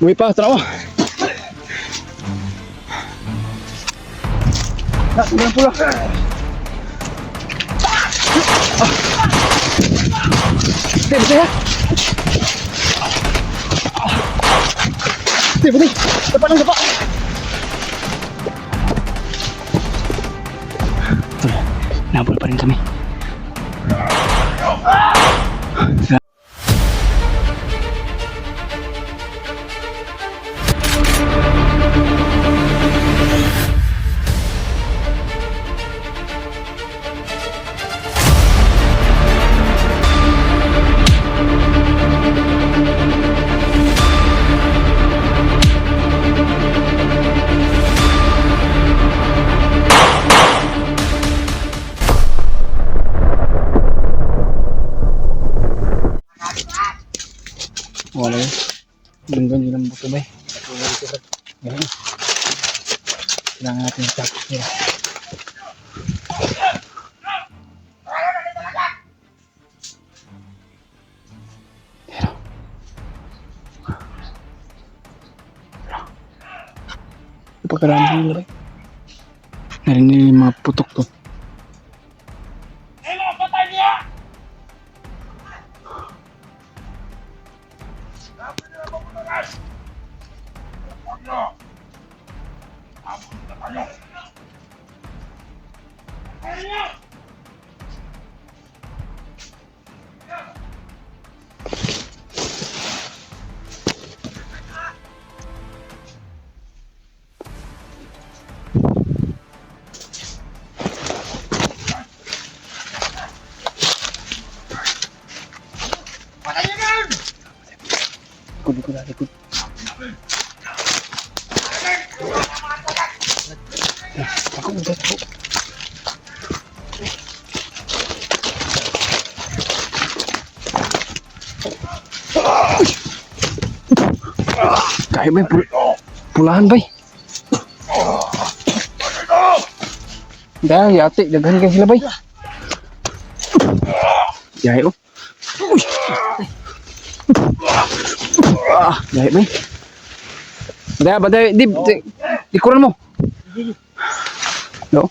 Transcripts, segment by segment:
Uwi pa, tara mo. Tingnan pula. Betul ya? Betul. Cepat dong, cepat. Betul. Nabul pa rin kami. Wala yun. Linggon yun ang buto ba eh. Ganyan. Kailangan natin yung takot nila. Pero. Ipagkarami nila ba eh. Narinig yung mga putok to. Likod. Ako udah tahu. Kayak bay pulahan bay. Dah ya atik daghan kan sila bay. Jahit oh. Jahit bay. Baday di kurang mo. No.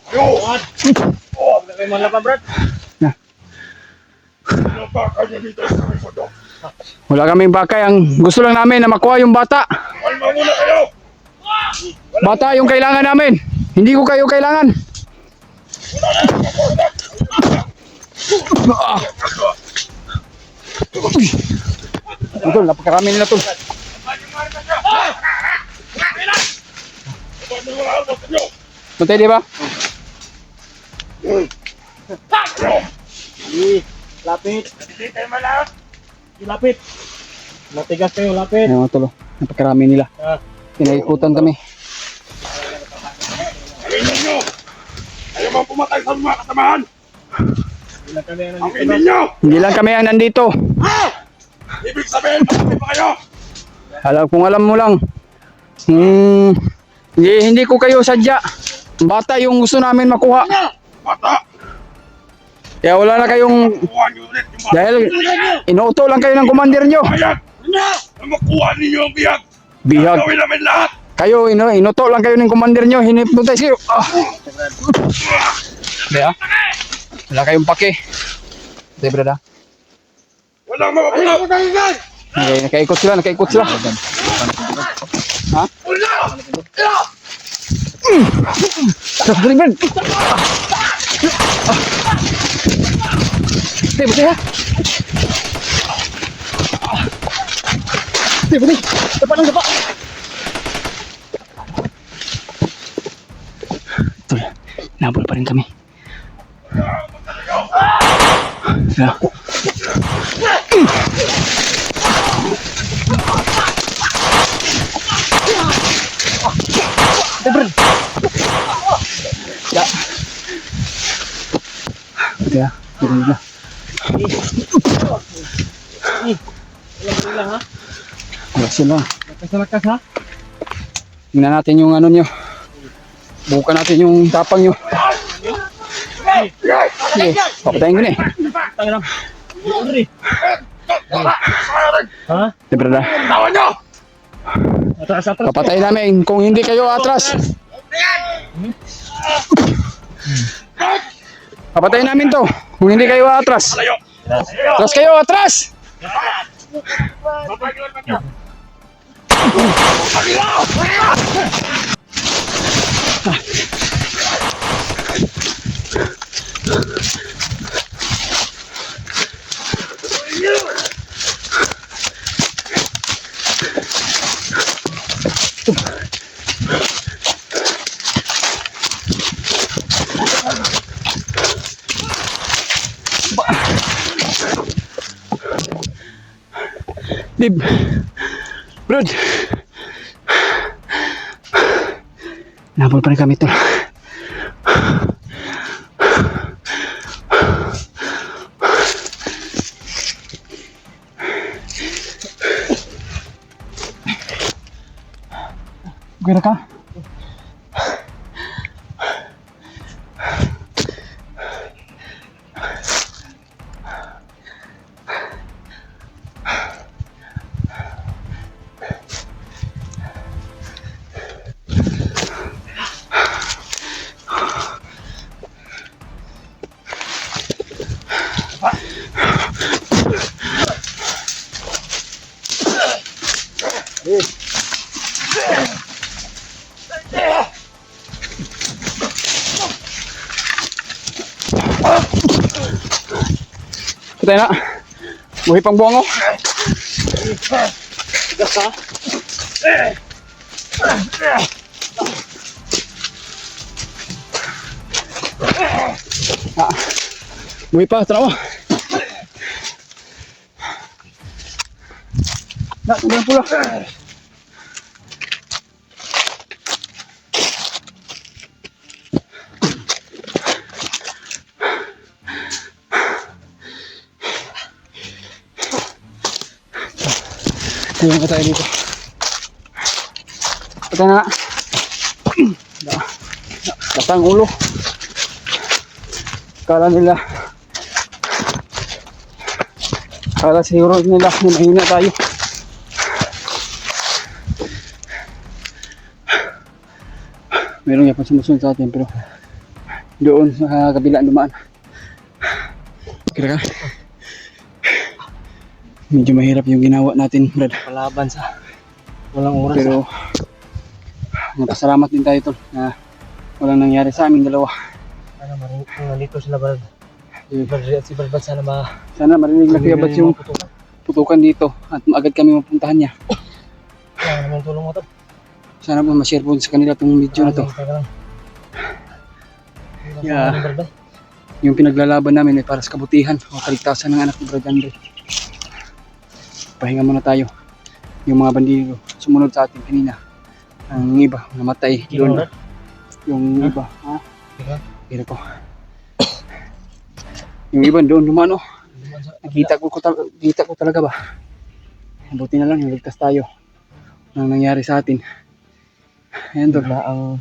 Wala kaming bakay, ang gusto lang namin na makuha yung bata. Bata yung kailangan namin. Hindi ko kayo kailangan. Tol, napakarami nila tol. Tuntay di ba? Lapit. Hindi tayo malapit. Lapit. Matigas kayo, lapit. Ayun tol, napakarami nila. Pinaikutan kami. Ayun nyo! Ayaw mang pumatay sa mga kasamahan! Ang hindi nyo! Hindi lang kami ang nandito. Ibig sabihin, patay pa kayo! Kung alam mo lang. Hindi ko kayo sadya. Bata yung gusto namin makuha. Bata! Kaya wala na kayong... Makuha nyo ulit yung bata! Dahil inuuto lang kayo ng commander nyo. Bihag! Na makuha ninyo ang bihag! Bihag. Gagawin namin lahat! Kayo, inuto lang kayo ng commander nyo. Hinipnotize kayo. Kaya? Wala kayong pake. Ito brada. Walang mapapala! Nakaikot sila. Ha? Stop the ring. Betul ya? Betul. Cepat dong, cepat. Betul. Nabul pa rin kami. Ya. Ya. Ya, turun na. Wala ha? Wala sila. Lakas ha? Tingnan natin yung ano nyo. Bukan natin yung tapang nyo. Sige, papatayin ko na eh. Tangin lang. Andre. Ha? Siyempre na. Tawa nyo! Atras. Papatayin namin kung hindi kayo atras. Papatayin namin to kung hindi kayo atras. Layo! Atras kayo, atras! Papagyan nyo! Dib. Brod. Nabol pa rin kami tol. Gila ka? Patay na. Buhay pang buwango. Tigas ha? Buhay pa, trawa. Na, tulang pula. Ayun ka tayo dito. Patay na. Basta ang ulo. Kala siguro nila na mahina tayo. Meron nga pa sumusunod sa atin pero doon sa kabilaan dumaan. Kira ka? Medyo mahirap yung ginawa natin, Brad. Palaban sa walang oras. Pero napasalamat din tayo tol na walang nangyari sa aming dalawa. Ano marinig kung nandito sila Brad. Si Brad sana Sana marinig na Kuya Bats yung putukan dito at agad kami mapuntahan niya. Kaya naman tulong mo to. Sana po ma-share po sa kanila itong video na to. Yeah. Yung pinaglalaban namin ay para sa kabutihan o kaligtasan ng anak ni Brad Andre. Pahinga muna tayo. Yung mga bandido sumunod sa atin kanina. Ang iba namatay doon. Yung iba, ha? Kira ko. Yung iba doon lumano. Kita ko talaga ba? Mabuti na lang yung ligtas tayo. Anong nangyari sa atin? Ayan doon. Na ang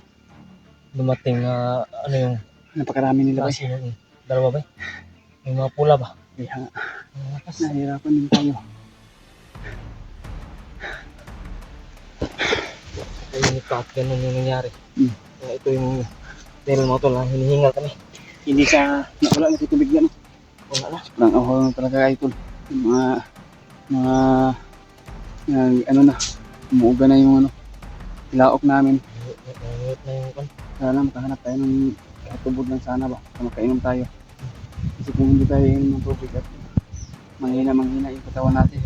dumating ano yung Napakarami nila ba? klase yung dalawa ba? May mga pula ba? Kaya nahirapan din tayo. Kainit pa at ganun yung nangyari. Hmm. Kaya ito yung dahil mo ito lang hinihingal kami. Hindi siya wala na tubig yan. Wala na. Sobrang ahoy na talaga ito. Yung mga ano na, umuuga na yung ilaok namin. Nangit na yung kan. Sana makahanap tayo ng tubog lang sana ba, na makainom tayo. Kasi kung hindi tayo inom ng tubig at manghina yung katawan natin.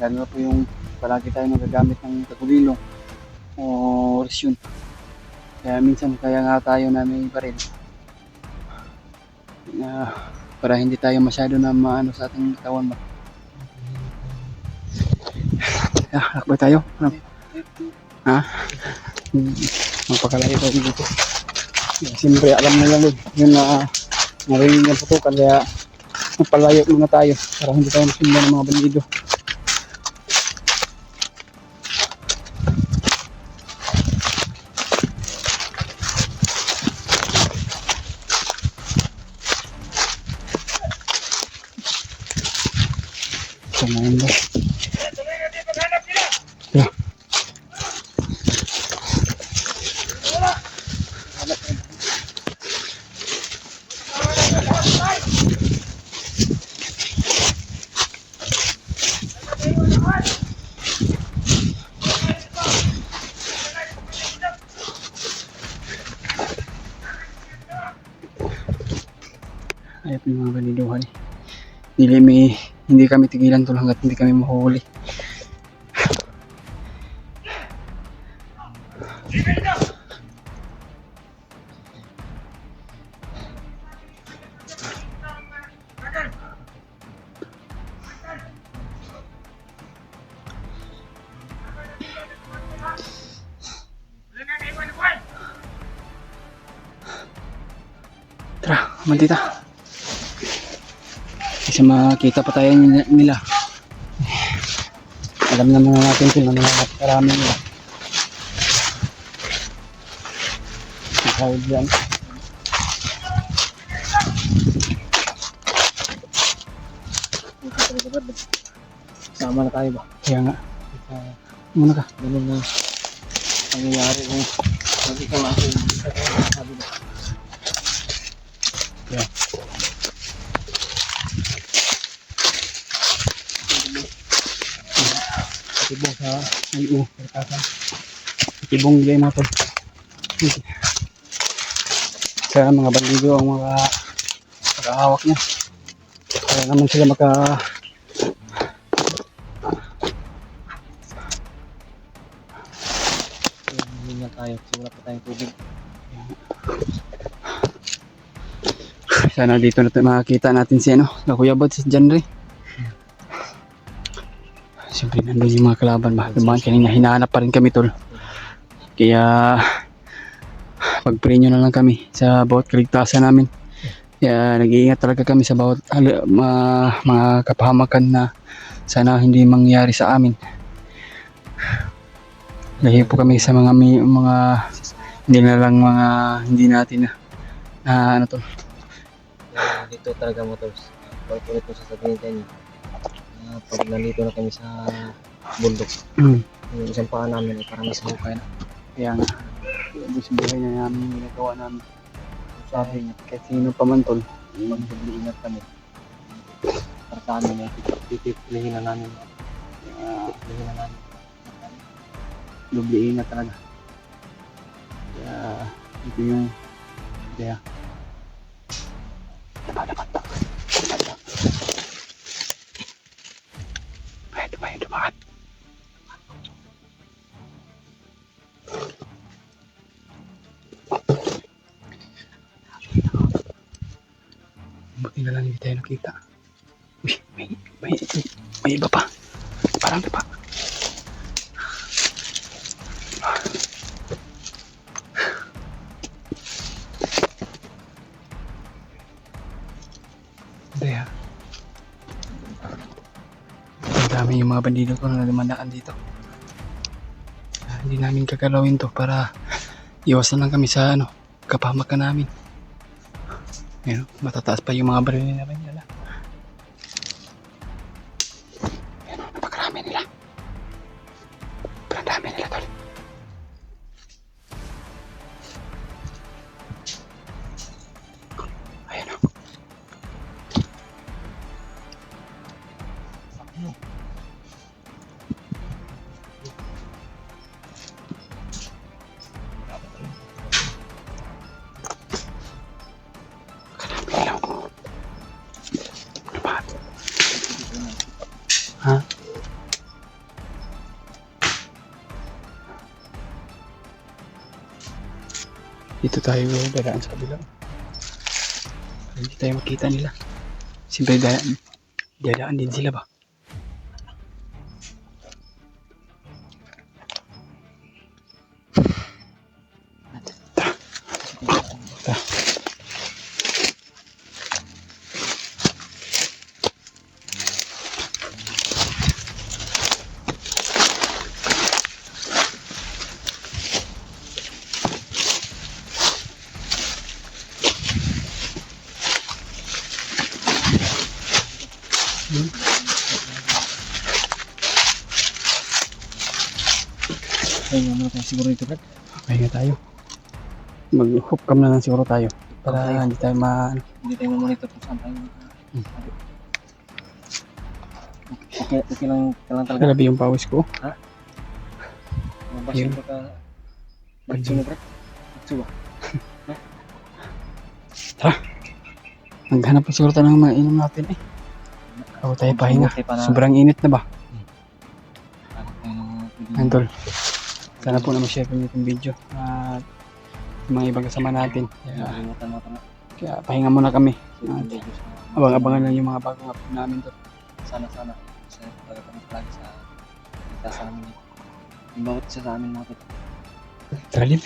Lalo na po yung palagi tayo nagagamit ng katulilo o resyon. Kaya minsan kaya nga tayo na may baril. Para hindi tayo masyado na maano sa ating katawan ba. Lakbay tayo. Ha? Magpakalayo tayo dito. Siyempre alam nila yun na narinig ng putukan kaya magpalayo muna tayo para hindi tayo masundan ng mga bandido. Ayun po yung mga baliduhan. Hindi kami tigilan tol hanggat hindi kami mahuli. Tara, mantita. Kasi makita pa tayo nila. Alam naman natin kung ano nakarami nila. Nakahid yan. Sama na tayo ba? Kaya nga. Muna ka. Ganun na nangyayari kung sabi ko nga ako sabi ba? Kaya. Tibong sa IU. Tibong diyan natin. Sa mga bandido ang mga nakahawak niya. Kaya naman sila Hindi na tayo. Wala pa tayong tubig. sana dito natin makakita natin si Kuya Bod, si Janre. Siyempre nandun yung mga kalaban ba. Kanina hinahanap pa rin kami tol. Kaya pag-pray nyo na lang kami sa bawat kaligtasan namin. Kaya nag-iingat talaga kami sa bawat mga kapahamakan na sana hindi mangyari sa amin. Lahi po kami sa mga hindi na lang mga hindi natin na ano to. Dito talaga motors. Pag-ulit ko sasabihin sa inyo. Pag nandito na kami sa bundok, yung isang paa namin ay parang nasa hukay na. Kaya nga, ubus buhay na namin yung ginagawa namin. Sabi niya, kahit sino pa man tol, Mag-ingat kami. Para sa amin ay titipilihin na namin. Titipilihin na namin. doble ingat talaga. Kaya, ito yung, kaya, dapat. Ay, dumaan. Buti na lang hindi tayo nakita. Uy, may iba pa. Parang iba pa. Kaya, ang dami yung mga bandido ko na lumandaan dito. Hindi namin kagalawin to para iwasan lang kami sa kapahamakan namin. Ayun, matataas pa yung mga baril nila. Ayun, napakarami nila. Parang dami nila tol. Ayun o. Ha? Dito tayo dadaan sa kabila. Hindi tayo makita nila. Siyempre dadaan din sila ba? Tara. Ayun naman tayo siguro ito, Brad. Okay nga tayo. Mag-hook cam na lang siguro tayo. Para hindi tayo Hindi tayo mamonitor kung saan tayo. Okay lang talaga. Grabe yung pawis ko. Mabasin ko ka. Bagso mo, Brad. Bagso ba? Tara. Maghanap po siguro tayo ng mga inom natin eh. Bago tayo pahinga. Sobrang init na ba? Yan tol. Sana po na ma-share ko itong video. At yung mga ibang kasama natin. Kaya pahinga muna kami. At abang-abangan lang yung mga bagong upload namin tol. Sana. Kasi talaga kami lagi sa kita sa amin. Yung bawat isa sa amin natin. Tara, Liv.